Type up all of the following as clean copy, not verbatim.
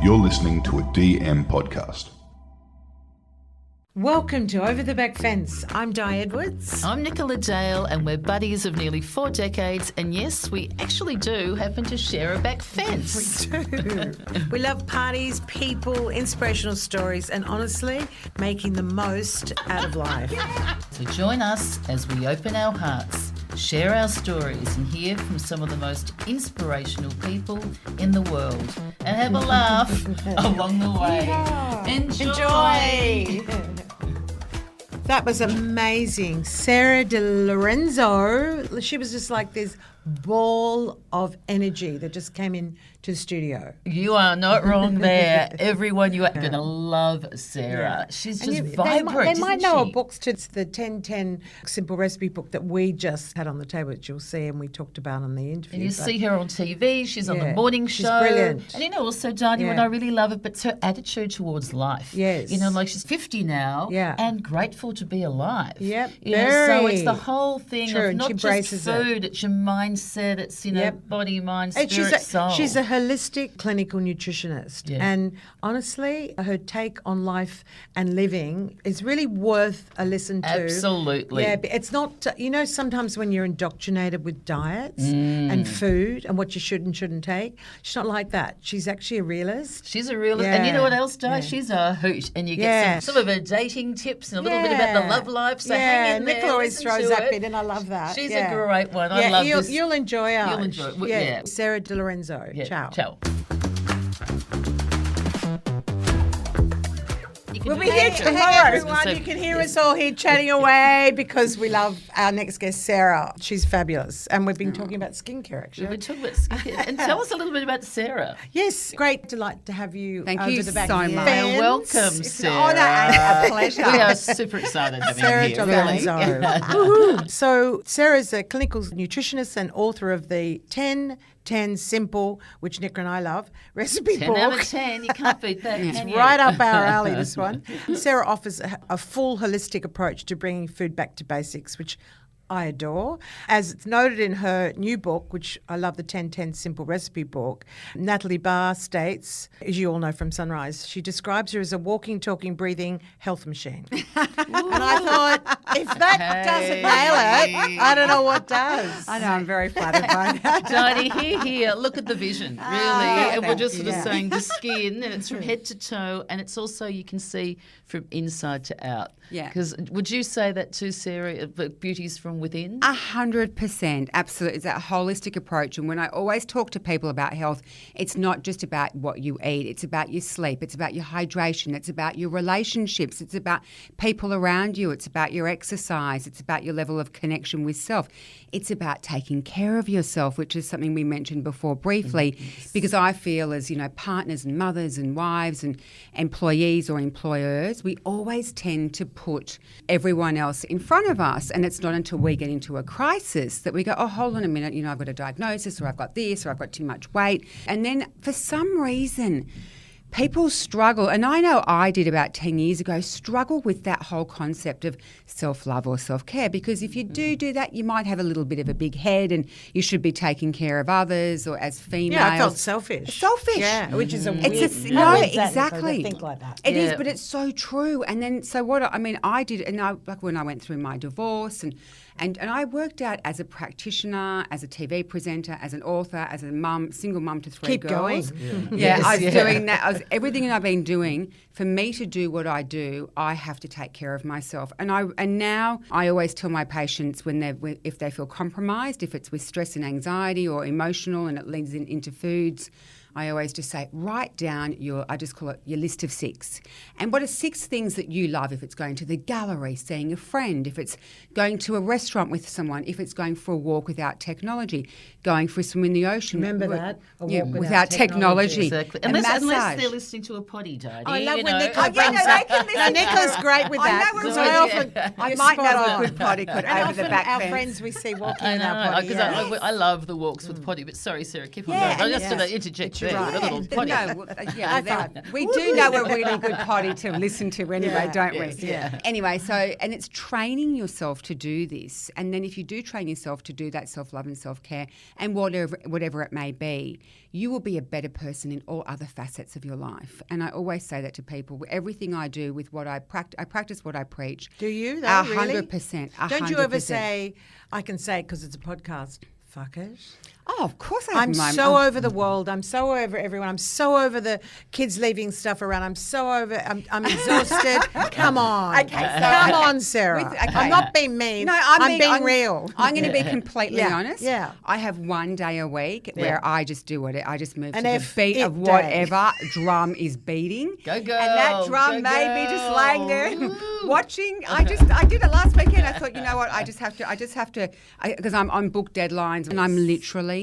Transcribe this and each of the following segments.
You're listening to a DM podcast. Welcome to Over the Back Fence. I'm Di Edwards. I'm Nicola Dale, and we're buddies of nearly 4 decades. And yes, we actually do happen to share a back fence. We do. We love parties, people, inspirational stories, and honestly, making the most out of life. So join us as we open our hearts, share our stories, and hear from some of the most inspirational people in the world. And have a laugh along the way. Yeah. Enjoy. That was amazing. Sarah Di Lorenzo, she was just like this ball of energy that just came in to the studio. You are not wrong there. Everyone, you are going to love Sarah. She's just vibrant. They might know her our books too. It's the 10-10 simple recipe book that we just had on the table, which you'll see and we talked about on the interview. And you see her on TV. She's on the Yeah, morning she's show. brilliant. And also, Dani, what Yeah. I really love it, but it's her attitude towards life. Yes. Like she's 50 now and grateful to be alive. Yep. So it's the whole thing True, of and not she just braces food, it's your mindset, it's, body, mind, And spirit, soul. she's a holistic clinical nutritionist. Yeah. And honestly, her take on life and living is really worth a listen to. Absolutely. Yeah, but it's not, sometimes when you're indoctrinated with diets and food and what you should and shouldn't take, she's not like that. She's actually a realist. She's a realist. Yeah. And you know what else, Di? Yeah. She's a hoot. And you get some of her dating tips and a little bit about the love life. So hang in there. Nicola always listen throws to that it. bit and I love that. She's a great one. I love this. You'll enjoy her. You'll enjoy it. Yeah. Sarah Di Lorenzo. Yeah. Ciao. Ciao. We'll be here tomorrow, everyone. You can hear us all here chatting away because we love our next guest, Sarah. She's fabulous. And we've been talking about skincare, actually. We've been talking about skincare. And tell us a little bit about Sarah. Yes, great delight to have you. Thank over you the back so fence. much. Welcome, It's Sarah. an honour and a pleasure. We are super excited to have Sarah you Di here. Lorenzo. Woohoo. So Sarah's a clinical nutritionist and author of the 10 Simple, which Nick and I love, recipe 10 book. out of 10. You can't beat that, It's can you? right up our alley, this one. Sarah offers a full holistic approach to bringing food back to basics, which I adore. As it's noted in her new book, which I love, the 10-10 Simple Recipe book, Natalie Barr states, as you all know from Sunrise, she describes her as a walking, talking, breathing health machine. And I thought, if that doesn't nail it, I don't know what does. I know, I'm very flattered by that. Dani, here. Look at the vision, really. And we're just sort of you. saying the skin, and it's from head to toe, and it's also, you can see from inside to out. Yeah. Because would you say that too, Sarah, that beauty's from within? 100%, absolutely. It's that holistic approach. And when I always talk to people about health, it's not just about what you eat. It's about your sleep. It's about your hydration. It's about your relationships. It's about people around you. It's about your exercise. It's about your level of connection with self. It's about taking care of yourself, which is something we mentioned before briefly, because I feel as, partners and mothers and wives and employees or employers, we always tend to put everyone else in front of us. And it's not until we get into a crisis that we go, oh, hold on a minute, I've got a diagnosis, or I've got this, or I've got too much weight. And then for some reason, people struggle, and I know I did about 10 years ago, struggle with that whole concept of self-love or self-care, because if you do that, you might have a little bit of a big head and you should be taking care of others, or as females. Yeah, I felt selfish. Yeah, which is a weird... no, exactly. To think like that. It is, but it's so true. And then, I did, and like when I went through my divorce, and I worked out as a practitioner, as a TV presenter, as an author, as a mum, single mum to 3 Keep girls. going. Yeah, I was doing that. Everything that I've been doing, for me to do what I do, I have to take care of myself. And now I always tell my patients if they feel compromised, if it's with stress and anxiety or emotional and it leads into foods, I always just say, write down I just call it your list of 6. And what are 6 things that you love? If it's going to the gallery, seeing a friend, if it's going to a restaurant with someone, if it's going for a walk without technology, going for a swim in the ocean. Remember that? A walk Yeah, without technology. Exactly. And Unless massage. they're listening to a potty, Dani. I love when know. Nicola brings that. Nicola's great with that. I know, because I I might spot know on. a good potty could And over often the back our fence. friends we see walking I in our know, potty. because I love the walks with potty. But sorry, Sarah, keep on going. I just did that interjection. get you there right. with a little potty. No, we do know a really good potty to listen to anyway, Yeah, don't yes, we? yeah. Anyway, and it's training yourself to do this. And then if you do train yourself to do that self-love and self-care and whatever it may be, you will be a better person in all other facets of your life. And I always say that to people. Everything I do with what I practice what I preach. Do you, though, really? 100%. Don't you ever say, I can say it because it's a podcast, fuck it? Oh, of course I have I'm my so over the world. I'm so over everyone. I'm so over the kids leaving stuff around. I'm so over. I'm exhausted. Come on. Okay, so- Come on, Sarah. Okay. I'm not being mean. No, I'm being real. I'm going to be completely Yeah, honest. yeah. I have one day a week where I just do it. I just move An to the F beat it of day. whatever drum is beating. Go girl, And that drum go made me just laying there girl. watching. I did it last weekend. I thought, you know what? I just have to because I'm on book deadlines and I'm literally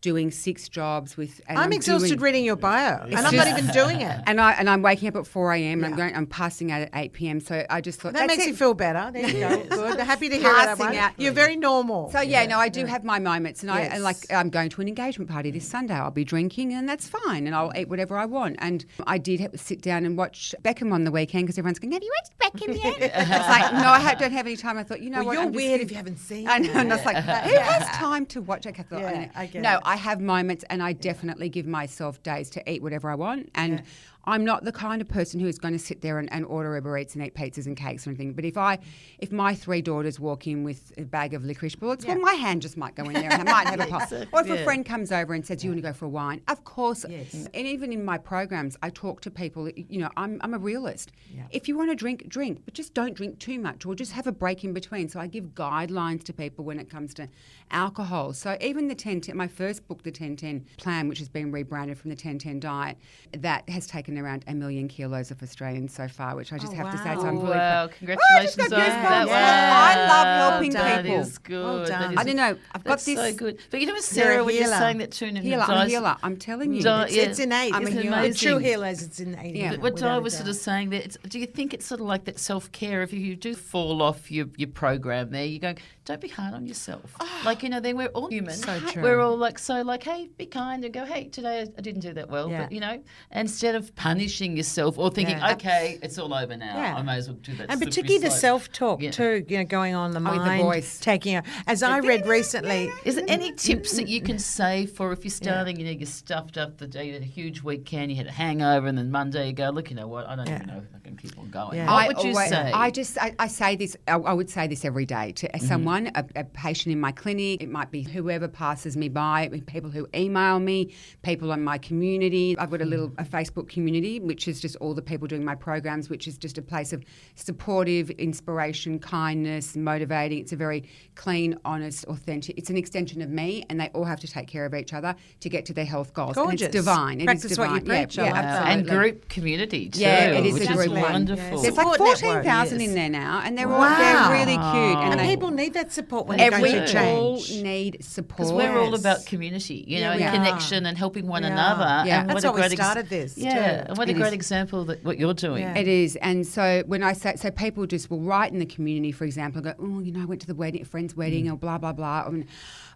doing 6 jobs with. And I'm exhausted doing, reading your bio, and I'm not even doing it. And I'm waking up at 4 a.m. and I'm passing out at 8 p.m. So I just thought That that's makes it. you feel better. There you go. Good. Happy to hear that Passing one. out. You're very normal. So I do have my moments, and Yes. I'm going to an engagement party this Sunday. I'll be drinking, and that's fine, and I'll eat whatever I want. And I did have to sit down and watch Beckham on the weekend because everyone's going, "Have you watched Beckham yet?" I was like, "No, don't have any time." I thought, you know Well, what? you're I'm just weird gonna- if you haven't seen I know, it. and I was like, who has time to watch it? I thought, Yeah, I get no, it. I have moments, and I definitely give myself days to eat whatever I want, and. I'm not the kind of person who is going to sit there and order Uber Eats and eat pizzas and cakes or anything. But if my 3 daughters walk in with a bag of licorice bullets, well, my hand just might go in there and I might have a pop. Or if a friend comes over and says, "You want to go for a wine?" Of course. Yes. And even in my programs, I talk to people. You know, I'm a realist. If you want to drink, but just don't drink too much, or just have a break in between. So I give guidelines to people when it comes to alcohol. So even the 10-10, my first book, the 10-10 plan, which has been rebranded from the 10-10 diet, that has taken around 1 million kilos of Australians so far, which I just have to say. So I'm really Wow, proud. congratulations got on goosebumps. that. I love helping That people. is good. Well done. That is I don't know. I've got That's this. so good. But you know what, You're a Sarah, when you're healer. saying that tune in Healer, the I'm a dice- healer. I'm telling you. It's innate. I'm a isn't it? healer. The true Amazing. healers, it's innate. Yeah. What without I a was sort doubt. of saying that, do you think it's sort of like that self-care? If you do fall off your program there, you're going, don't be hard on yourself. Like, you know, then we're all human. So true. We're all like, hey, be kind and go, hey, today I didn't do that well. Yeah. But, you know, instead of punishing yourself or thinking, Yeah. okay, it's all over now. Yeah. I may as well do that. And slippery particularly the slope. self-talk Yeah. too, you know, going on the with the mind, voice. taking. As I read recently, Is there any tips that you can say for if you're starting, you know, you're stuffed up the day, you had a huge weekend, you had a hangover, and then Monday you go, look, you know what, I don't even know if I can keep on going. Yeah. What would you say? I say this. I would say this every day to someone, a patient in my clinic. It might be whoever passes me by, people who email me, people in my community. I've got a Facebook community, which is just all the people doing my programs, which is just a place of supportive inspiration, kindness, motivating. It's a very clean, honest, authentic. It's an extension of me, and they all have to take care of each other to get to their health goals. Gorgeous. And it's divine. Practice it is what divine. you preach. I Yeah, like yeah, that. And absolutely. group community too, Yeah, it is which a is group one. wonderful. There's like Support 14,000 network, in there now, and they're all Wow. they're really cute. And they- people need that support when they're we going through all change. need support. Because we're all Yes. about community, you know, we and are. connection and helping one We are. another. Yeah. And That's what a why we great started this, Yeah, too. and what a It great is. example that what you're doing. Yeah. It is, and so when I say, so people just will write in the community, for example, go, oh, you know, I went to the wedding, a friend's wedding, or blah blah blah, or,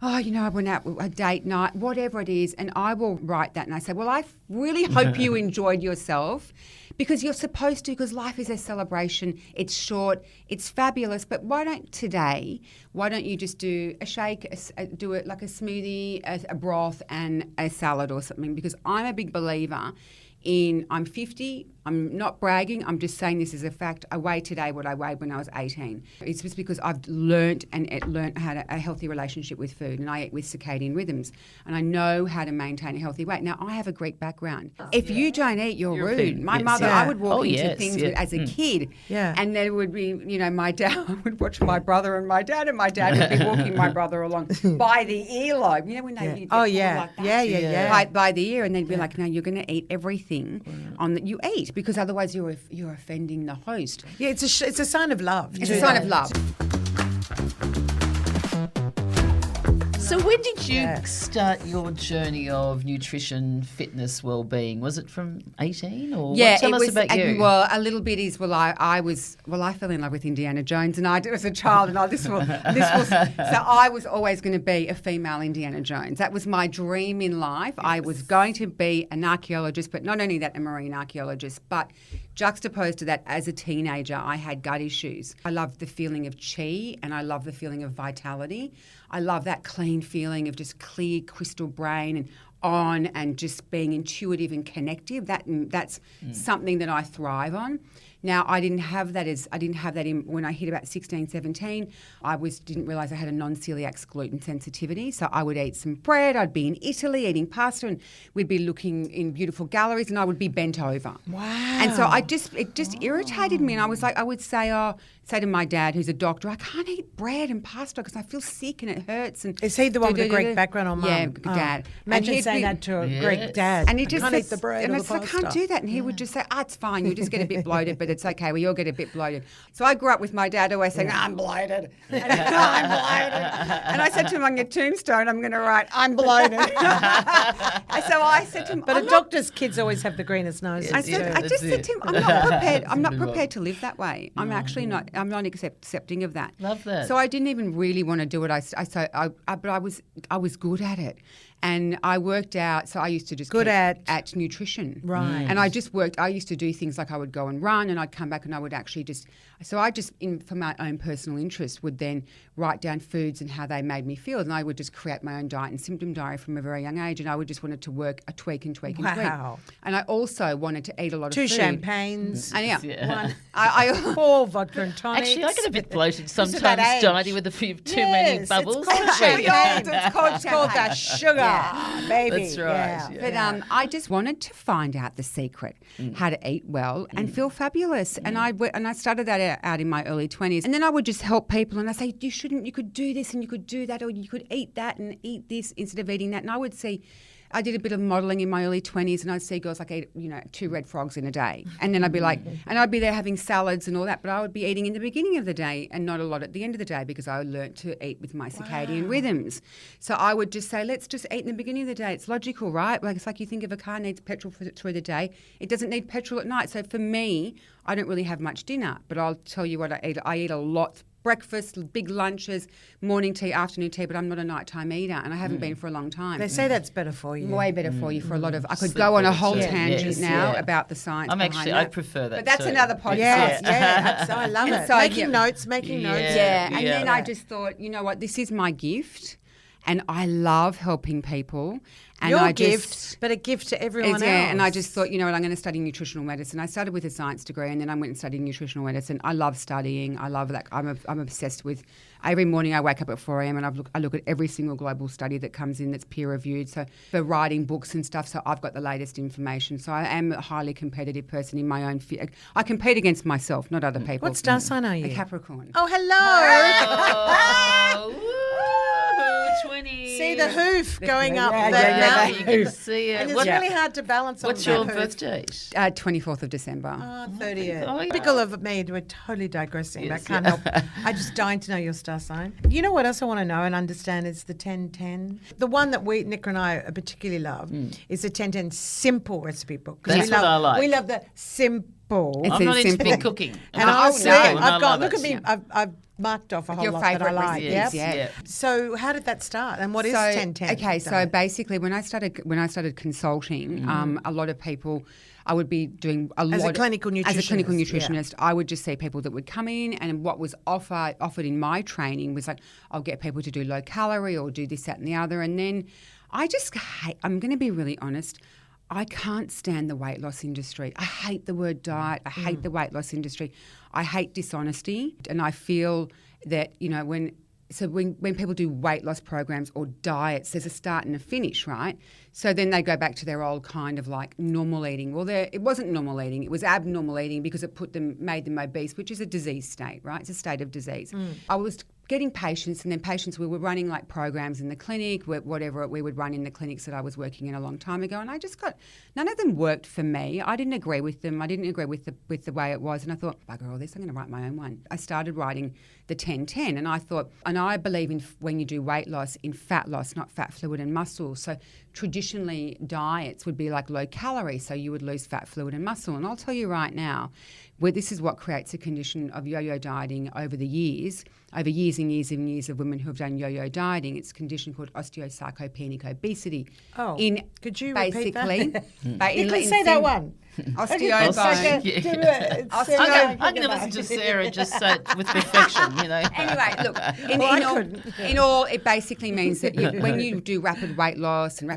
oh, you know, I went out a date night, whatever it is, and I will write that, and I say, well, I really hope you enjoyed yourself, because you're supposed to, because life is a celebration. It's short, it's fabulous, but why don't you just do a shake, do it like a smoothie, a broth, and a salad or something? Because I'm a big believer in, I'm 50, I'm not bragging, I'm just saying this as a fact. I weigh today what I weighed when I was 18. It's just because I've learnt how to a healthy relationship with food, and I eat with circadian rhythms, and I know how to maintain a healthy weight. Now, I have a Greek background. If you don't eat, you're rude. European, My yes. mother, Yeah. I would walk Oh, into yes, things yeah. as a kid, Yeah. and there would be, you know, my dad, I would watch my brother and my dad would be walking my brother along by the earlobe. You know, when they Yeah. get Oh, pulled yeah. like that? Yeah, yeah, yeah. By the ear, and they'd be like, no, you're going to eat everything on that you eat, because otherwise you're offending the host. Yeah, it's a sign of love. It's too, a sign though. of love. So when did you start your journey of nutrition, fitness, well-being? Was it from 18 or tell us about you? Well, a little bit is, I fell in love with Indiana Jones and I did as a child, and so I was always going to be a female Indiana Jones. That was my dream in life. Yes. I was going to be an archaeologist, but not only that, a marine archaeologist, but juxtaposed to that, as a teenager, I had gut issues. I loved the feeling of chi and I love the feeling of vitality. I love that clean feeling of just clear crystal brain and on and just being intuitive and connective. That's something that I thrive on. Now, I didn't have that in when I hit about 16, 17. I didn't realise I had a non-celiac gluten sensitivity. So I would eat some bread. I'd be in Italy eating pasta, and we'd be looking in beautiful galleries, and I would be bent over. Wow! And so it just irritated me, and I would say to my dad, who's a doctor, I can't eat bread and pasta because I feel sick and it hurts. And is he the one with the Greek background or mum? Yeah, Dad. Imagine saying that to a Greek dad. And he just can't eat the bread or the pasta. I can't do that. And he would just say, it's fine. You'll just get a bit bloated, but it's okay. We all get a bit bloated. So I grew up with my dad always saying, I'm bloated. And I'm bloated. And I said to him on your tombstone, I'm going to write, I'm bloated. So I said to him, but a doctor's kids always have the greenest noses. I just said to him, I'm not prepared. I'm not prepared to live that way. I'm actually not. I'm not accepting of that. Love that. So I didn't even really want to do it. But I was good at it. And I worked out, so I used to just at nutrition. Right. And I used to do things like I would go and run and I'd come back and I would actually for my own personal interest, would then write down foods and how they made me feel. And I would just create my own diet and symptom diary from a very young age. And I would just wanted to work a tweak. And tweak. And I also wanted to eat a lot of food. 2 champagnes. And one. 4 vodka and tonics. Actually, I get a bit bloated sometimes, Johnny, with too many bubbles. It's called champagne. It's called that sugar. Baby. That's right. Yeah. But I just wanted to find out the secret, how to eat well and feel fabulous. And I started that out in my early 20s. And then I would just help people and I say, you could do this and you could do that, or you could eat that and eat this instead of eating that. And I did a bit of modelling in my early 20s and I'd see girls like eat, 2 red frogs in a day. And then I'd be like, and I'd be there having salads and all that, but I would be eating in the beginning of the day and not a lot at the end of the day because I learnt to eat with my circadian rhythms. So I would just say, let's just eat in the beginning of the day. It's logical, right? Like, it's like you think of a car needs petrol through the day. It doesn't need petrol at night. So for me, I don't really have much dinner, but I'll tell you what I eat. I eat a lot. Breakfast, big lunches, morning tea, afternoon tea, but I'm not a nighttime eater and I haven't been for a long time. They say that's better for you. Way better for you for a lot of... I could go on a whole tangent about the science I prefer that. But that's another podcast. Yeah, I love it. So, making notes. Yeah, and then I just thought, you know what, this is my gift and I love helping people. And Your gift, but a gift to everyone else. Yeah, and I just thought, I'm going to study nutritional medicine. I started with a science degree and then I went and studied nutritional medicine. I love studying. I love that. I'm obsessed with... Every morning I wake up at 4 a.m. and I look at every single global study that comes in that's peer-reviewed. So for writing books and stuff, so I've got the latest information. So I am a highly competitive person in my own field. I compete against myself, not other people. What star sign are you? A Capricorn. Oh, hello. Oh, 20. See the hoof going up the mountain. You can see it. And it's really hard to balance on What's your hoof. birthday? 24th of December. 30th. Oh, yeah. Typical of me. We're totally digressing. Yes, I can't help. I just dying to know your star sign. You know what else I want to know and understand is the 10-10. The one that Nick and I particularly love is the 10-10 simple recipe book. That's what I like. We love the simple. I'm not into big cooking. And honestly, I've got, look at me, Yeah. I've marked off a whole Your lot that I favourite like. recipes, Yep. Yeah. So how did that start and what is 10-10? Okay, so basically when I started consulting, a lot of people... I would be doing as a clinical nutritionist. I would just see people that would come in, and what was offered in my training was like, I'll get people to do low calorie or do this, that, and the other, and then I just hate. I'm going to be really honest. I can't stand the weight loss industry. I hate the word diet. I hate the weight loss industry. I hate dishonesty, and I feel that when people do weight loss programs or diets, there's a start and a finish, right? So then they go back to their old kind of like normal eating. Well, it wasn't normal eating; it was abnormal eating because it made them obese, which is a disease state, right? It's a state of disease. I was getting patients, and then patients, we were running like programs in the clinic, whatever we would run in the clinics that I was working in a long time ago, and I just got, none of them worked for me. I didn't agree with them. I didn't agree with the way it was, and I thought, bugger all this, I'm going to write my own one. I started writing the 10-10, and I thought, and I believe in when you do weight loss, in fat loss, not fat, fluid and muscle. So traditionally diets would be like low calorie, so you would lose fat, fluid and muscle. And I'll tell you right now, where this is what creates a condition of yo-yo dieting over years and years and years of women who have done yo-yo dieting. It's a condition called osteosarcopenic obesity. Oh, could you repeat that? You can say that one. Osteobone. I'm going to listen to Sarah just say it with perfection, you know. Anyway, look, it basically means that when you do rapid weight loss and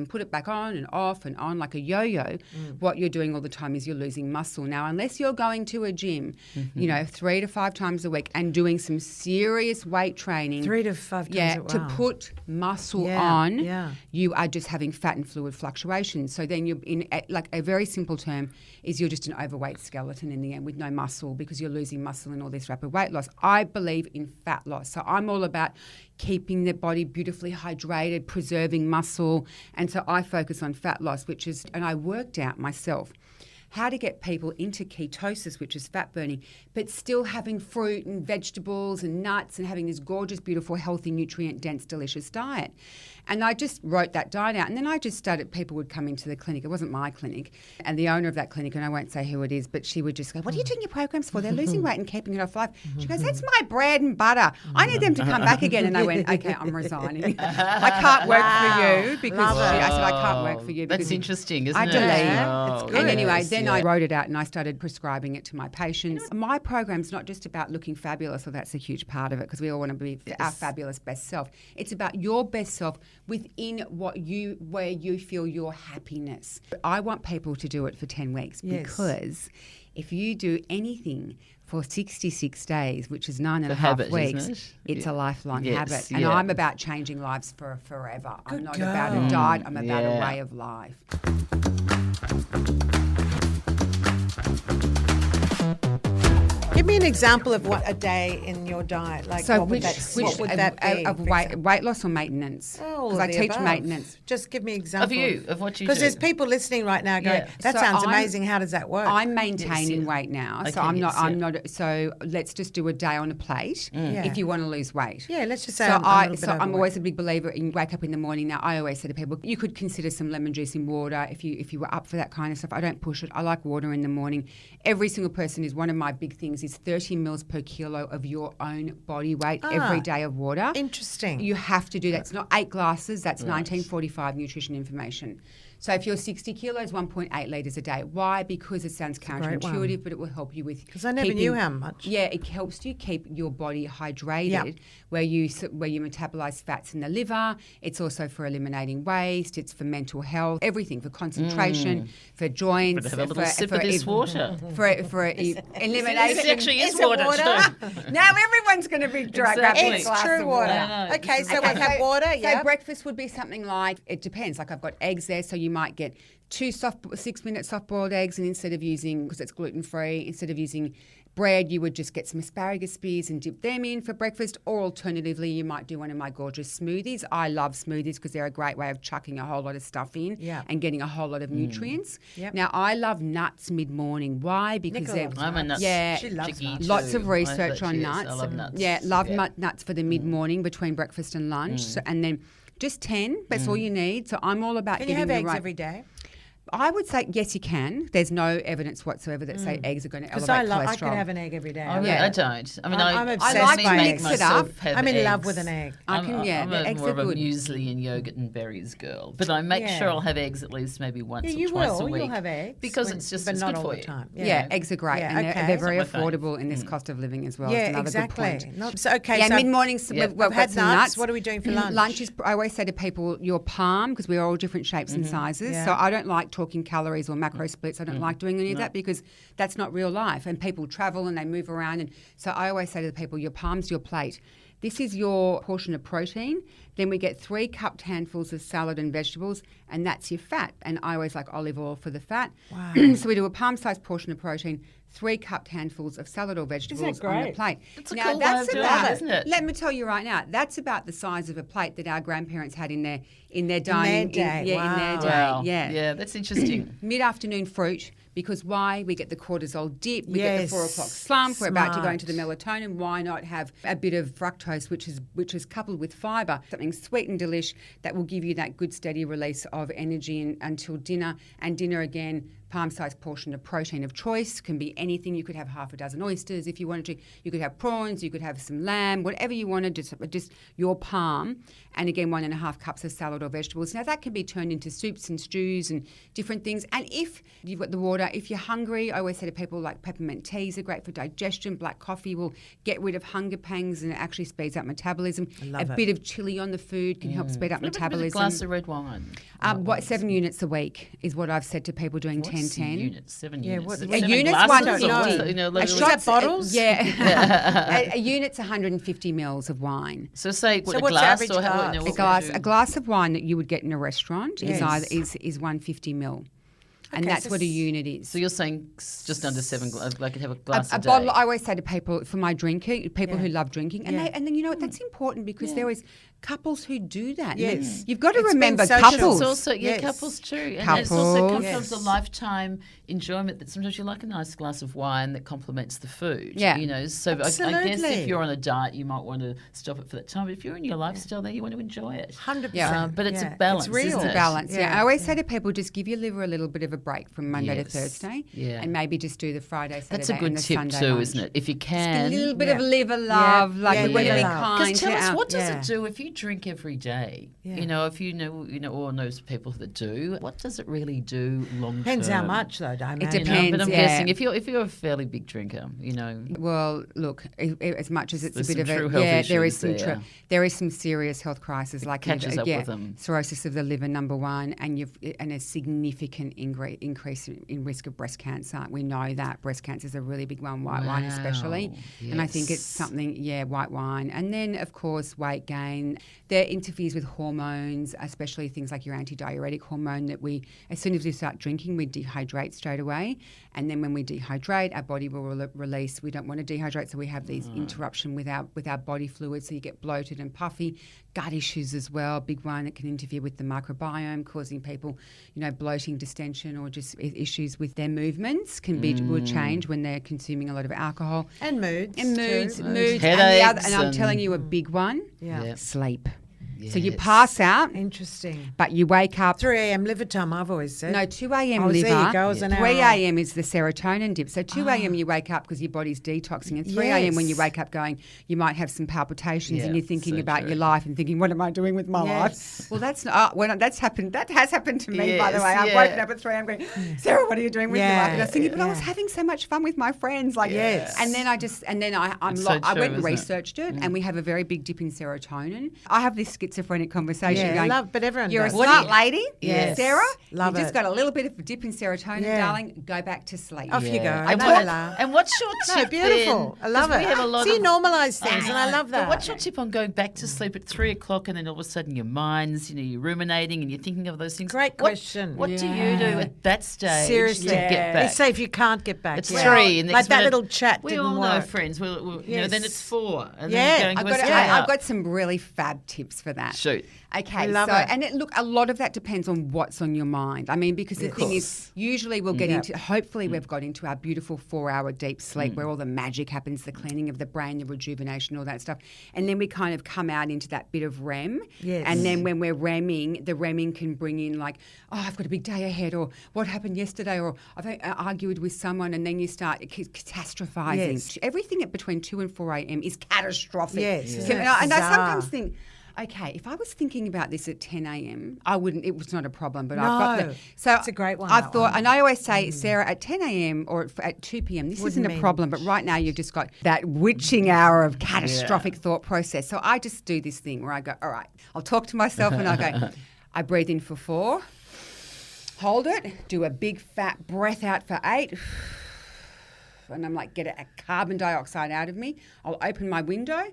put it back on and off and on like a yo-yo, what you're doing all the time is you're losing muscle. Now, unless you're going to a gym, 3 to 5 times a week and doing some serious weight training. 3 to 5 times a week. To put muscle on, you are just having fat and fluid fluctuations. So then you're in, like a very simple term, is you're just an overweight skeleton in the end with no muscle because you're losing muscle in all this rapid weight loss. I believe in fat loss. So I'm all about keeping the body beautifully hydrated, preserving muscle. And so I focus on fat loss, and I worked out myself how to get people into ketosis, which is fat burning, but still having fruit and vegetables and nuts and having this gorgeous, beautiful, healthy, nutrient-dense, delicious diet. And I just wrote that diet out. And then I just started, people would come into the clinic. It wasn't my clinic. And the owner of that clinic, and I won't say who it is, but she would just go, what are you doing your programs for? They're losing weight and keeping it off life. She goes, that's my bread and butter. I need them to come back again. And I went, okay, I'm resigning. I can't work for you because I said, I can't work for you. That's interesting, isn't it? I believe. It's good. And anyway, then I wrote it out and I started prescribing it to my patients. My program's not just about looking fabulous, or that's a huge part of it because we all want to be our fabulous best self. It's about your best self within where you feel your happiness. I want people to do it for 10 weeks because if you do anything for 66 days, which is 9.5 weeks, it's a lifelong habit. And I'm about changing lives for forever. I'm not about a diet, I'm about a way of life. Give me an example of what a day in your diet, like so what would that be? Of weight loss or maintenance? Because I teach maintenance. Just give me an example. Of what you do. Because there's people listening right now going, that sounds amazing. How does that work? I'm maintaining weight now. Okay, so I'm not. So let's just do a day on a plate if you want to lose weight. Yeah, let's just say I'm always a big believer in wake up in the morning. Now I always say to people, you could consider some lemon juice in water if you were up for that kind of stuff. I don't push it. I like water in the morning. Every single person is one of my big things is 30 mils per kilo of your own body weight every day of water. Interesting. You have to do that. It's not 8 glasses. That's 1945 nutrition information. So if you're 60 kilos, 1.8 litres a day. Why? Because it sounds counterintuitive, but it will help you with... Because I never knew how much. Yeah, it helps you keep your body hydrated, where you metabolize fats in the liver. It's also for eliminating waste. It's for mental health, everything, for concentration, for joints. Have a little sip of this water. For elimination. This actually is water. Now everyone's going to be grabbing a It's glass true of water. Okay, so we have water, So breakfast would be something like, it depends, like I've got eggs there, so you might get 2 6-minute soft-boiled eggs, and instead of using, because it's gluten-free, instead of using bread, you would just get some asparagus spears and dip them in for breakfast, or alternatively, you might do one of my gorgeous smoothies. I love smoothies because they're a great way of chucking a whole lot of stuff in and getting a whole lot of nutrients. Now, I love nuts mid-morning. Why? Because I'm a nut. She loves nuts. Lots of research on nuts. I love nuts. Yeah, love nuts for the mid-morning between breakfast and lunch. So, and then just 10, that's all you need. So I'm all about getting the right... Can you have eggs every day? I would say yes, you can. There's no evidence whatsoever that say eggs are going to elevate cholesterol. I can have an egg every day. I don't. I mean, I'm obsessed I like by to eggs. mix it up. I'm in love with an egg. I'm eggs more are of a good. muesli and yogurt and berries girl, but I make sure I'll have eggs at least maybe once or twice a week. You'll have eggs because it's just but not good all for the you. time. Yeah, eggs are great, and they're very It's not my affordable in this cost of living as well. Yeah, It's another exactly. good point. So mid-morning, we've had nuts. What are we doing for lunch? Lunch is, I always say to people, your palm, because we're all different shapes and sizes. So I don't like talking calories or macro splits. I don't like doing any of that because that's not real life. And people travel and they move around. And so I always say to the people, your palm's your plate. This is your portion of protein. Then we get 3 cupped handfuls of salad and vegetables, and that's your fat. And I always like olive oil for the fat. Wow. So we do a palm-sized portion of protein, 3 cupped handfuls of salad or vegetables on the great? plate. It's a cool way of doing it, isn't it? Let me tell you right now, that's about the size of a plate that our grandparents had in their dining day. in their day. Wow. Yeah. That's interesting. Mid-afternoon fruit, because why? We get the cortisol dip, we get the Yes. 4 o'clock slump, we're about to go Smart. into the melatonin. Why not have a bit of fructose, which is coupled with fibre, something sweet and delish that will give you that good steady release of energy until dinner. And dinner again, palm-sized portion of protein of choice, can be anything. You could have half a dozen oysters if you wanted to. You could have prawns, you could have some lamb, whatever you wanted, just your palm. And again, 1.5 cups of salad or vegetables. Now that can be turned into soups and stews and different things. And if you've got the water, if you're hungry, I always say to people like peppermint teas are great for digestion. Black coffee will get rid of hunger pangs and it actually speeds up metabolism. love it. Bit of chili on the food can help speed up What about a metabolism. glass of red wine? 7 units a week is what I've said to people doing 10-10. Units? 7 Yeah, units. what- Is A it 7 unit's glasses one- or no. what's the- A like- Is that bottles? Yeah. a unit's 150 mils of wine. So say So a what's the glass average or how glass? you know, A what glass, we a do? glass of wine that you would get in a restaurant Yes. is 150 mil. And Okay, that's so what a unit is. So you're saying just under 7 I could have a glass a a day. bottle. I always say to people, for my drinking, people who love drinking, and Yeah. and then you know what, that's important because there is couples who do that. Yes. You've got to It's been remember social. couples. It's also, Yes. couples too. And it's also Couples. sometimes a Yes. lifetime enjoyment that sometimes you like a nice glass of wine that complements the food. Yeah. You know, so I guess Absolutely. if you're on a diet, you might want to stop it for that time. But if you're in your lifestyle, then you want to enjoy it. 100%. Yeah. But it's a balance, It's real. isn't It's a it? balance, yeah. Yeah. I always say to people, just give your liver a little bit of a break from Monday to Yes. Thursday, Yeah. and maybe just do the Friday, Saturday, That's a good and the tip Sunday too, lunch. isn't it? If you Just can. a little bit Yeah. of liver love, like Yeah, we want to liver be love. kind. Because tell to us, our- what does Yeah. it do if you drink every day? Yeah. You know, if you know, or knows people that do, what does it really do long term? Depends how much, though, don't It You know, depends. but I'm yeah. guessing if you're a fairly big drinker, you know, Well, look, as much as it's There's a bit some of true a health there issues is some there. there is some serious health crisis like catches up with them. cirrhosis of the liver, number one, and a significant increase in risk of breast cancer. We know that breast cancer is a really big one, white wine especially, Wow. and I think it's Yes. something, white wine, and then of course weight gain. That interferes with hormones, especially things like your antidiuretic hormone. That as soon as we start drinking, we dehydrate straight away, and then when we dehydrate, our body will release. We don't want to dehydrate, so we have these interruption with our body fluids. So you get bloated and puffy. Gut issues as well, big one. It can interfere with the microbiome, causing people, bloating, distension, or just issues with their movements will change when they're consuming a lot of alcohol. And moods. And moods, too. Headaches and I'm telling and- you a big one, Yeah. sleep. So you Yes. pass out, Interesting. but you wake up. 3 a.m. liver time, I've always said. No, 2 a.m. Oh, liver. there you go, it's an 3 hour. a.m. is the serotonin dip. So 2 a.m. you wake up because your body's detoxing. And 3 a.m. when you Yes. wake up going, you might have some palpitations Yeah, and you're thinking so about true. your life and thinking, what am I doing with my Yes. life? Well, that's not, that's happened. That has happened to me, by the Yes, way. I've yeah. woken up at 3 a.m. going, Sarah, what are you doing with your life? And I was thinking, but I was Yeah. having so much fun with my friends. Like, Yes. And then I'm It's so I true, went and isn't it? researched it, and we have a very big dip in serotonin. I have this schizophrenic conversation Yeah, going, but everyone you're does. a What smart do lady, Yes. Sarah. Love you just it. got a little bit of a dip in serotonin, Yeah. darling. Go back to sleep. Off you go. And, La, what- la, la. and what's your No, tip beautiful. then? I love 'Cause it. We have a lot See, of normalise things, and I love that. But what's your tip on going back to sleep at 3 o'clock and then all of a sudden your mind's, you're ruminating and you're thinking of those things? Great What- question. What do you do at that stage Seriously. to get back? They say if you can't get back. It's yeah. 3. And Like next that minute, little chat we didn't all know work. friends. Then Yes. it's 4. And Yeah. then I've going got, to I've got some really fab tips for that. Shoot. Okay, I love so it. and look, a lot of that depends on what's on your mind. I mean, because the thing is, usually we'll get into. Hopefully, we've got into our beautiful 4-hour deep sleep where all the magic happens, the cleaning of the brain, the rejuvenation, all that stuff, and then we kind of come out into that bit of REM. Yes. And then when we're REMing, the REMing can bring in like, oh, I've got a big day ahead, or what happened yesterday, or I've argued with someone, and then you start catastrophizing. Yes. Everything at between 2 and 4 a.m. is catastrophic. Yes, So- isn't it and I sometimes bizarre? think, okay, if I was thinking about this at 10 a.m., I wouldn't. It was not a problem. But No, I've got so it's a great one, I've that thought, one. and I always say, Sarah, at 10 a.m. or at 2 p.m., this Wouldn't isn't a mean problem. But right now, you've just got that witching hour of catastrophic thought process. So I just do this thing where I go, all right, I'll talk to myself, and I go, I breathe in for 4, hold it, do a big fat breath out for 8. And I'm like, get a carbon dioxide out of me. I'll open my window,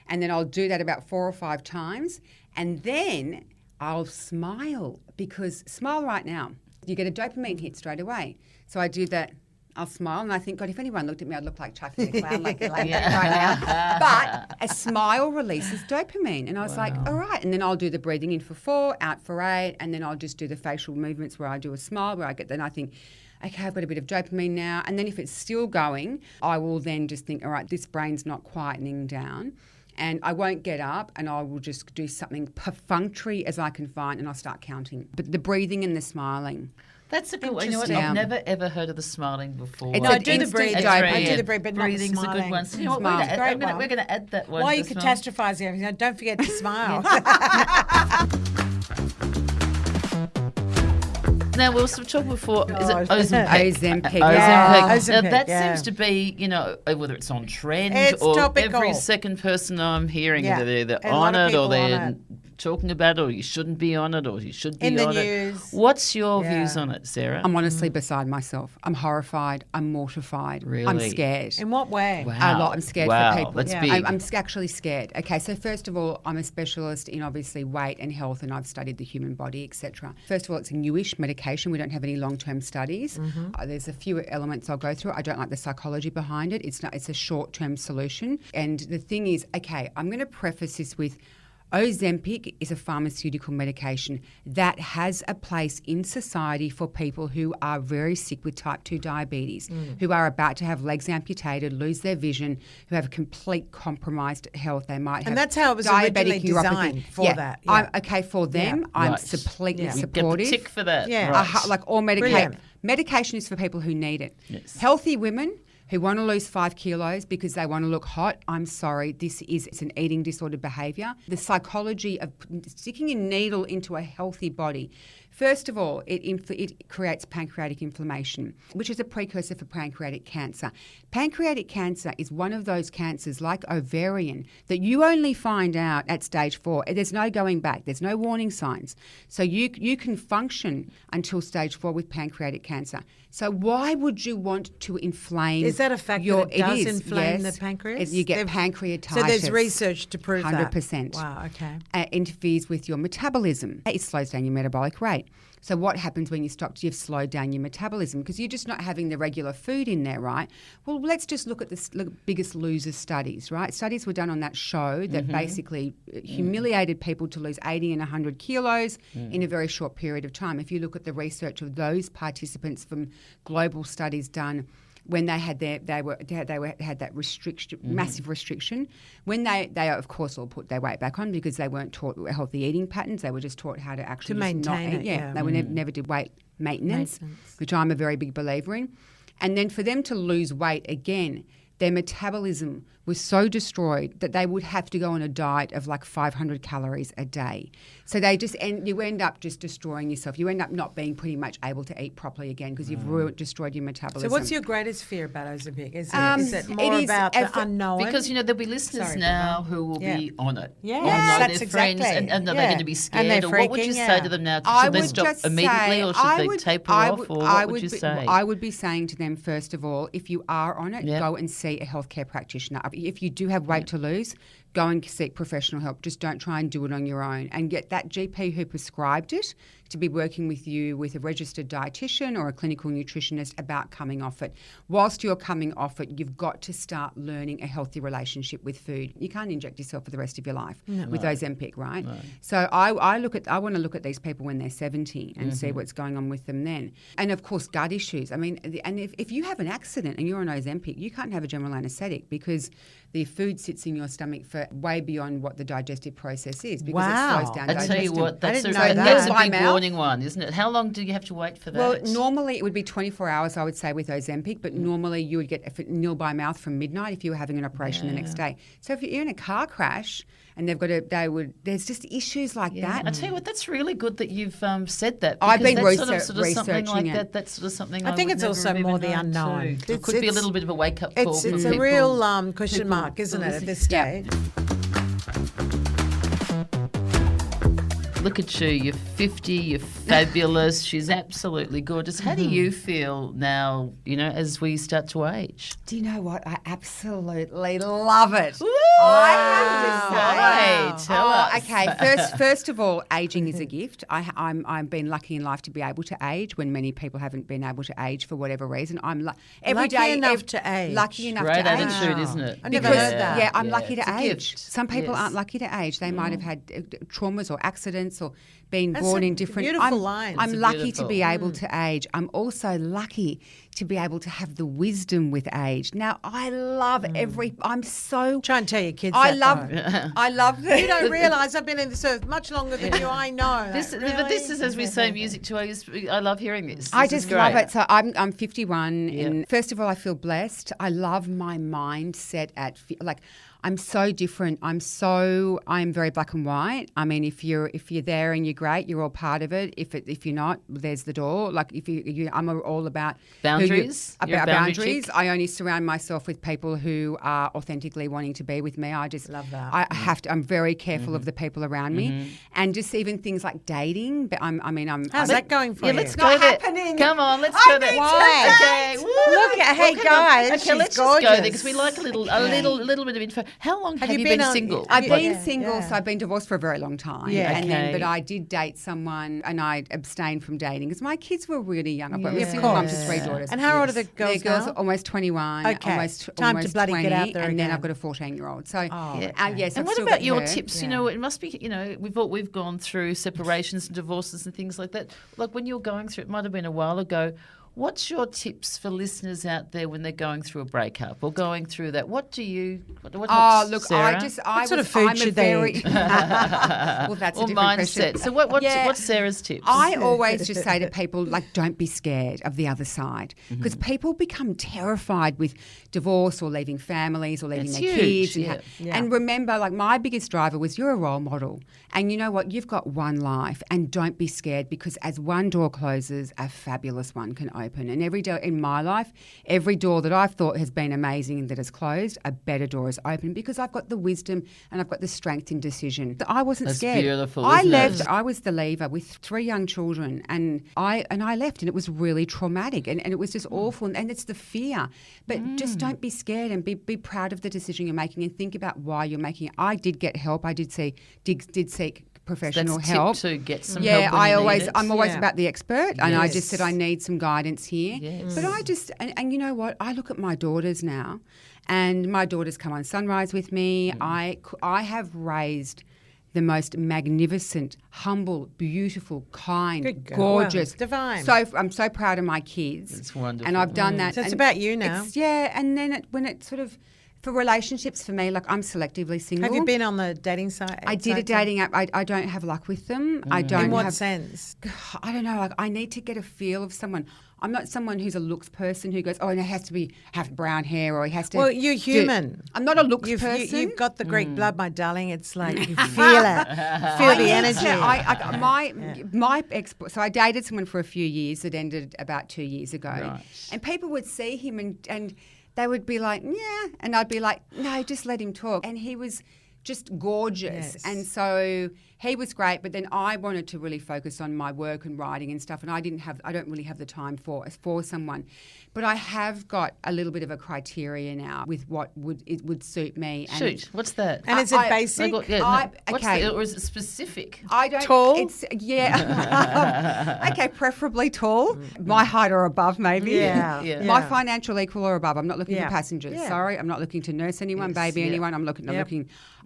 and then I'll do that about 4 or 5 times. And then I'll smile, because smile right now. You get a dopamine hit straight away. So I do that. I'll smile, and I think, God, if anyone looked at me, I'd look like Chucky the Clown, like you're like that right now. But a smile releases dopamine, and I was like, all right. And then I'll do the breathing in for 4, out for 8, and then I'll just do the facial movements where I do a smile, where I get. Then I think, okay, I've got a bit of dopamine now. And then if it's still going, I will then just think, all right, this brain's not quietening down. And I won't get up, and I will just do something perfunctory as I can find, and I'll start counting. But the breathing and the smiling. That's a good one. You know what? I've never ever heard of the smiling before. It's No, I do the breathing. I do the breathing, but not the Breathing's a good smiling. one. So, you know what, Smile. we're going to add that one. Why are you as well. catastrophizing everything? Don't forget to smile. Now, we were talking before, is it Oh, Ozempic? Ozempic. Yeah. Ozempic. Now, Ozempic, that yeah. seems to be, you know, whether it's on trend It's or topical. every second person I'm hearing, Yeah. they're either And a lot on of it or people on they're it. talking about it, or you shouldn't be on it, or you should be In the on it. news. What's your Yeah. views on it, Sarah? I'm honestly beside myself. I'm horrified. I'm mortified. I'm Really? scared. In what way? Wow. A lot. I'm scared Wow, for people. that's Yeah. big. I'm actually scared. Okay, so first of all, I'm a specialist in obviously weight and health, and I've studied the human body, etc. First of all, it's a newish medication. We don't have any long-term studies. There's a few elements I'll go through. I don't like the psychology behind it. It's a short-term solution. And the thing is, okay, I'm going to preface this with Ozempic is a pharmaceutical medication that has a place in society for people who are very sick with type 2 diabetes, who are about to have legs amputated, lose their vision, who have complete compromised health. They might have And that's how it was diabetic originally neuropathy. designed for that. Yeah. Okay, for them, I'm Right. completely Yeah. You supportive. get the tick for that. Yeah. Right. Like all Brilliant. medication. Medication is for people who need it. Yes. Healthy women who want to lose 5 kilos because they want to look hot, I'm sorry, it's an eating disorder behaviour. The psychology of sticking a needle into a healthy body. First of all, it creates pancreatic inflammation, which is a precursor for pancreatic cancer. Pancreatic cancer is one of those cancers, like ovarian, that you only find out at stage 4. There's no going back. There's no warning signs. So you can function until stage 4 with pancreatic cancer. So why would you want to inflame? Is that a fact that it does inflame the pancreas? You get pancreatitis. So there's research to prove 100%. that. Wow, okay. Interferes with your metabolism. It slows down your metabolic rate. So what happens when you've slowed down your metabolism? Because you're just not having the regular food in there, right? Well, let's just look at the Biggest Loser studies, right? Studies were done on that show that basically humiliated people to lose 80 and 100 kilos in a very short period of time. If you look at the research of those participants from global studies done when they had had that restriction, massive restriction, when they of course all put their weight back on because they weren't taught healthy eating patterns. They were just taught how to actually To just not maintain eat. it, Yeah, yeah. they were never did weight maintenance, which I'm a very big believer in. And then for them to lose weight again, their metabolism was so destroyed that they would have to go on a diet of like 500 calories a day. So you end up just destroying yourself. You end up not being pretty much able to eat properly again because you've destroyed your metabolism. So what's your greatest fear about Ozempic? Is it it more is about the unknown? Because, you know, there'll be listeners Sorry, now who will be on it. Yes, Will know that's their friends, exactly. and are they Yeah. going to be And scared? they're Or what would you freaking, say yeah. to them now? I Should they would stop just immediately say, or should they taper off? Or what would you say? I would be saying to them, first of all, if you are on it, Yep. go and see a healthcare practitioner. If you do have weight to lose, go and seek professional help. Just don't try and do it on your own. And get that GP who prescribed it to be working with you with a registered dietitian or a clinical nutritionist about coming off it. Whilst you're coming off it, you've got to start learning a healthy relationship with food. You can't inject yourself for the rest of your life with Ozempic, right? No. So I want to look at these people when they're 70 and see what's going on with them then. And of course, gut issues. I mean, and if you have an accident and you're on Ozempic, you can't have a general anaesthetic because the food sits in your stomach for way beyond what the digestive process is because Wow. it slows down I digestion. tell you what, that's didn't a know that's that. a big By mouth. warning one, isn't it? How long do you have to wait for that? Well, normally it would be 24 hours, I would say, with Ozempic, but normally you would get a nil by mouth from midnight if you were having an operation the next day. So if you're in a car crash and there's just issues like that. I tell you what, that's really good that you've said that. I've because been that's sort of something researching like it. that. That's sort of something I think would it's never also have more even the known unknown. too. It could be a little bit of a wake up call. It's for a people. real question mark, isn't it, at this Yeah. stage? look at you. You're 50. You're fabulous. She's absolutely gorgeous. How do you feel now? As we start to age. Do you know what? I absolutely love it. I have to say. Tell us. Okay. First of all, aging is a gift. I've been lucky in life to be able to age when many people haven't been able to age for whatever reason. I'm Lucky enough to age. Lucky enough Great to age. attitude, isn't it? I never heard that. Yeah, I'm lucky it's to a age. gift. Some people Yes. aren't lucky to age. They might have had traumas or accidents or been That's born a in different. beautiful line. I'm It's lucky beautiful. to be able to age. I'm also lucky to be able to have the wisdom with age. Now, I love I'm so. Try and tell your kids I that, love. though. I love the. You don't realise I've been in this earth much longer than you. I know. But this is, as we say, music to our ears. I love hearing this. I This is just love great. it. So I'm 51, Yeah. and first of all, I feel blessed. I love my mindset I'm so different. I'm very black and white. I mean, if you're there and you're great, you're all part of it. If you're not, there's the door. Like I'm all about Boundaries? You're a about boundary boundaries. chick? I only surround myself with people who are authentically wanting to be with me. I just Love that. I have to. I'm very careful of the people around me, and just even things like dating. But I'm. How's that going for Yeah, you? let's not go there. happening. Come on, let's I go there. need to Why? Okay. woo. Look at- hey, Well, guys, Okay, she's let's just go there gorgeous. because we like a little bit of info. How long have you been on- single? I've Yeah. been single, Yeah. so I've been divorced for a very long time. Yeah. Okay. But I did date someone, and I abstained from dating because my kids were really young. I've got Yeah. a single mum to 3 daughters. And how old are the girls The girls now? are almost 21, Okay. almost Time to 20, bloody get out there and then again. I've got a 14-year-old. So Yeah. yes, And I've what still about got your her. tips? Yeah. It must be. We've gone through separations and divorces and things like that. Like when you're going through, it might have been a while ago. What's your tips for listeners out there when they're going through a breakup or going through that? What do you? What Oh, helps, look, Sarah? What sort of food should they eat? Well, that's or a different mindset. question. So what's Yeah. Sarah's tips? I always just say to people, don't be scared of the other side. Mm-hmm. Because people become terrified with divorce or leaving families or leaving It's their huge, kids. yeah. And remember, my biggest driver was you're a role model. And you know what? You've got one life. And don't be scared because as one door closes, a fabulous one can open. And every day in my life, every door that I've thought has been amazing and that has closed, a better door has opened because I've got the wisdom and I've got the strength in decision. I wasn't That's scared. beautiful, I isn't it? left. I was the leaver with 3 young children, and I left, and it was really traumatic, and it was just awful, and it's the fear. But just don't be scared, and be proud of the decision you're making, and think about why you're making it. I did get help. I did seek professional That's a help. tip to get some Yeah, help when you need it. I'm always Yeah. about the expert, and I just said Yes. I need some guidance here. Yes. But I just and you know what? I look at my daughters now, and my daughters come on Sunrise with me. I have raised the most magnificent, humble, beautiful, kind, Good girl. gorgeous, Well, divine. So I'm so proud of my kids. It's wonderful. and I've done that. So it's and about you now. And then when it sort of for relationships for me, I'm selectively single. Have you been on the dating site? I did a dating app. I don't have luck with them. I don't In what have. sense? I don't know. I need to get a feel of someone. I'm not someone who's a looks person who goes, oh, and it has to have brown hair or he has to. Well, you're human. I'm not a looks You've person. got the Greek blood, my darling. It's like you feel it. Feel the energy. My ex. So I dated someone for a few years. It ended about 2 years ago, Right. and people would see him and they would be like, yeah, and I'd be like, no, just let him talk. And he was just gorgeous, Yes. and so he was great. But then I wanted to really focus on my work and writing and stuff, and I don't really have the time for someone. But I have got a little bit of a criteria now with what would suit me. And Shoot, what's that? And is it basic? Or is it specific? I don't. Tall? It's okay, preferably tall. My height or above, maybe. Yeah, Yeah. My financial equal or above. I'm not looking Yeah. for passengers. Yeah. Sorry, I'm not looking to nurse anyone, baby yeah. anyone. I'm looking. Yep.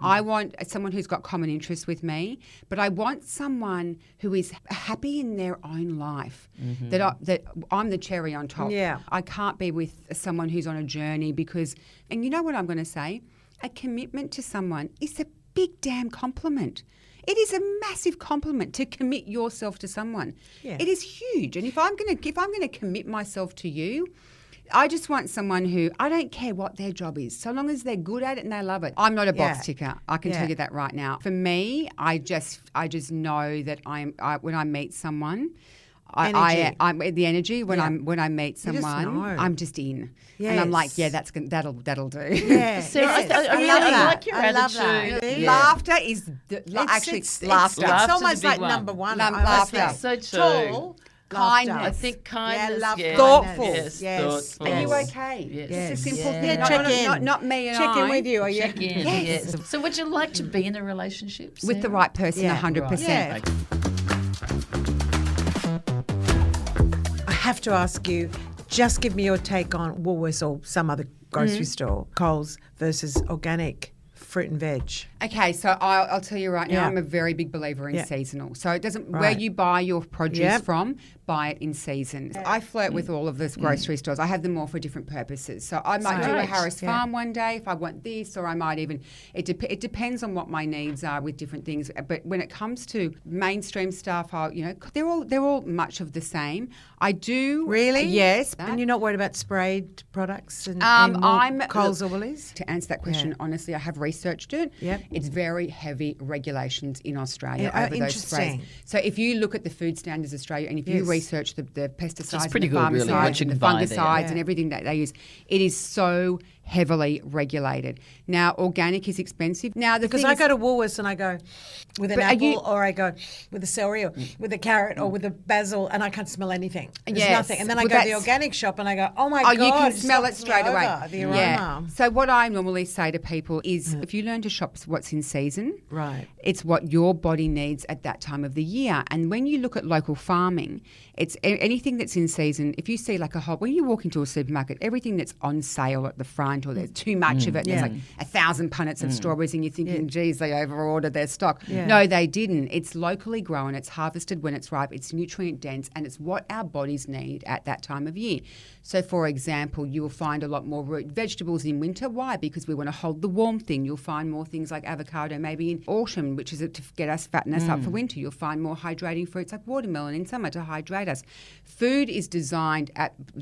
I want someone who's got common interests with me, but I want someone who is happy in their own life. That I'm the cherry on top. Yeah. I can't be with someone who's on a journey because, and you know what I'm going to say, a commitment to someone is a big damn compliment. It is a massive compliment to commit yourself to someone. Yeah. It is huge. And if I'm going to commit myself to you, I just want someone who, I don't care what their job is, so long as they're good at it and they love it. I'm not a box Yeah. ticker. I can Yeah. tell you that right now. For me, I just know that when I meet someone, Energy. I'm the energy when Yeah. I meet You just someone, know. I'm just in, and I'm like, Yes. yeah, that'll do. Yeah. Sarah, Yes. I really like your I love attitude. that. Yeah. Laughter is It's- actually it's laughter. Laughter's a almost big like one. number one. Laughter. I always That's so think true. Tall, Kindness. laughter. I think kindness. Yeah, love yeah. Thoughtful. kindness. Yes, thoughtful. Are you yes. okay? Yes. Yes. It's a simple Yeah. thing. Yeah, Not- check not, in. Not me and Check I. in with you. Are you? Check in. Yes. Yes. So would you like to be in a relationship, With the Sarah? right person, Yeah. 100%. I have to ask you, just give me your take on Woolworths or some other grocery store, Coles versus organic fruit and veg. Okay, so I'll tell you right now, Yeah. I'm a very big believer in Yeah. seasonal. So it doesn't where Right. you buy your produce Yep. from, buy it in season. I flirt with all of those grocery stores. I have them all for different purposes. So I might do a Right. Harris Yeah. Farm one day if I want this, or I might even it depends on what my needs are with different things. But when it comes to mainstream stuff, they're all much of the same. I do Really? yes. And you're not worried about sprayed products and I'm Coles or Woolies? To answer that question, Yeah. honestly, I have researched it. Yep. It's very heavy regulations in Australia Yeah, over those sprays. interesting. So if you look at the Food Standards Australia and if you Yes. research the pesticides pretty and the good, really, pharmicides what you and the can buy there. fungicides Yeah. and everything that they use, it is so heavily regulated. Now, organic is expensive. Now, the Because thing I is, go to Woolworths and I go with an But are apple you- or I go with a celery or with a carrot or with a basil and I can't smell anything. There's Yes. nothing. And then I Well, go to the that's- organic shop and I go, oh my Oh, God. you can it smell it knocks me straight away. over, the aroma. Yeah. So what I normally say to people is, if you learn to shop what's in season, Right. it's what your body needs at that time of the year. And when you look at local farming, it's anything that's in season. If you see like when you walk into a supermarket, everything that's on sale at the front or there's too much of it, Yeah. there's like 1,000 punnets of strawberries and you're thinking, geez, they over-ordered their stock. Yeah. No, they didn't. It's locally grown, it's harvested when it's ripe, it's nutrient dense, and it's what our bodies need at that time of year. So, for example, you will find a lot more root vegetables in winter. Why? Because we want to hold the warmth in. You'll find more things like avocado maybe in autumn, which is to get us, fatten us up for winter. You'll find more hydrating fruits like watermelon in summer to hydrate us. Food is designed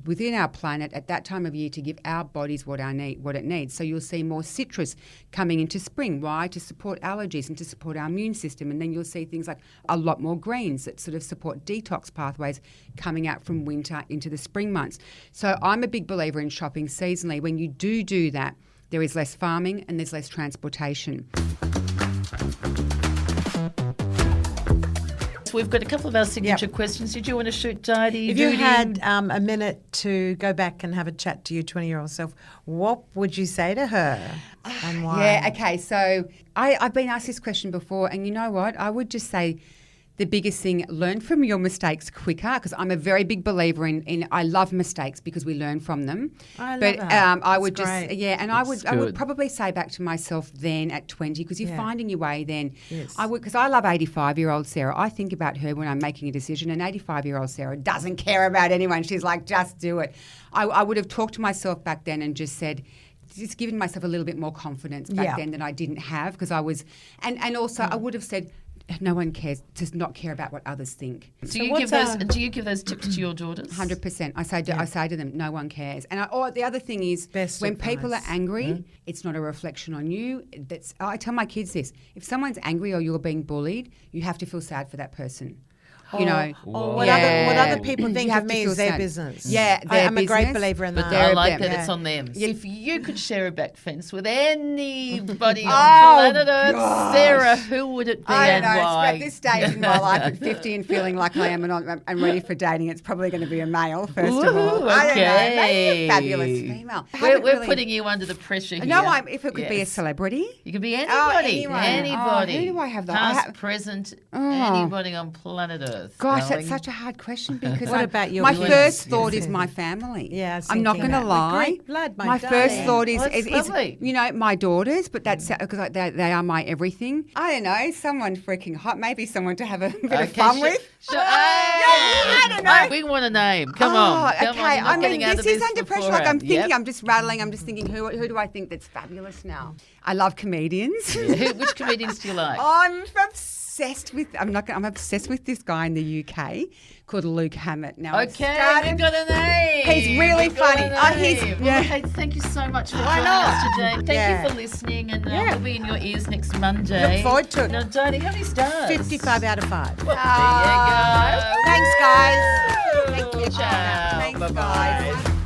within our planet at that time of year to give our bodies what it needs. So you'll see more citrus coming into spring. Why? To support allergies and to support our immune system. And then you'll see things like a lot more greens that sort of support detox pathways coming out from winter into the spring months. So I'm a big believer in shopping seasonally. When you do that, there is less farming and there's less transportation. So we've got a couple of our signature questions. Did you want to shoot Diety? If you Doody? had a minute to go back and have a chat to your 20-year-old self, what would you say to her and why? Yeah, okay. So I've been asked this question before, and you know what? I would just say the biggest thing, learn from your mistakes quicker, because I'm a very big believer in I love mistakes because we learn from them. I love but that. I would That's just great. and That's I would good. probably say back to myself then at 20, because you're Yeah. finding your way then. Yes. I would, because I love 85-year-old Sarah. I think about her when I'm making a decision, and 85-year-old Sarah doesn't care about anyone. She's like, just do it. I would have talked to myself back then and just said, just given myself a little bit more confidence back Yeah. then that I didn't have, because I was, and also I would have said, no one cares, does not care about what others think. Do you give those tips to your daughters? 100%. I say to them, no one cares. And the other thing is, Best when people are advice. angry, it's not a reflection on you. I tell my kids this: if someone's angry or you're being bullied, you have to feel sad for that person. You know, Or what Yeah. other people You think have of to me feel is their sad. business. Yeah, I'm a great business, believer in But that. I They're like them. that it's on them. Yeah. If you could share a back fence with anybody on Oh, planet Earth, gosh. Sarah, who would it be I don't and know. why? At this stage in my life, at 50 and feeling like I am and I'm ready for dating, it's probably going to be a male, first of all. Ooh, I don't know. okay. Maybe a fabulous female. I We're haven't we're really- putting you under the pressure here. No, if it could be a Yes. celebrity. You could be anybody. anyone. Anybody. Oh, who do I have that? Past, present, anybody on planet Earth. Gosh, darling. that's such a hard question because What about your my twins? first thought Yes. is my family. Yeah, I was I'm not thinking going to that. We're lie. great blood, my first darling. thought is, Well, that's lovely. my daughters, but that's because they are my everything. I don't know, someone freaking hot, maybe someone to have a bit of fun with. I don't know. We want a name. Come on. Come okay. on. You're not I mean, getting out this of is under pressure. Like beforehand. I'm thinking, Yep. I'm just rattling. I'm just thinking, who do I think that's fabulous now? I love comedians. Which comedians do you like? I'm obsessed obsessed with this guy in the UK called Luke Hammett. Now, Okay, we've got a name. He's really We've got funny. a Oh, he's- name. yeah. Well, hey, thank you so much for Why joining not? us today. Thank Yeah. you for listening, and Yeah. we'll be in your ears next Monday. Look forward to it. Now, Dodie, how many stars? 55 out of 5. Well, there you go. Thanks, guys. Thank you. Ciao. Thanks, Bye-bye. guys.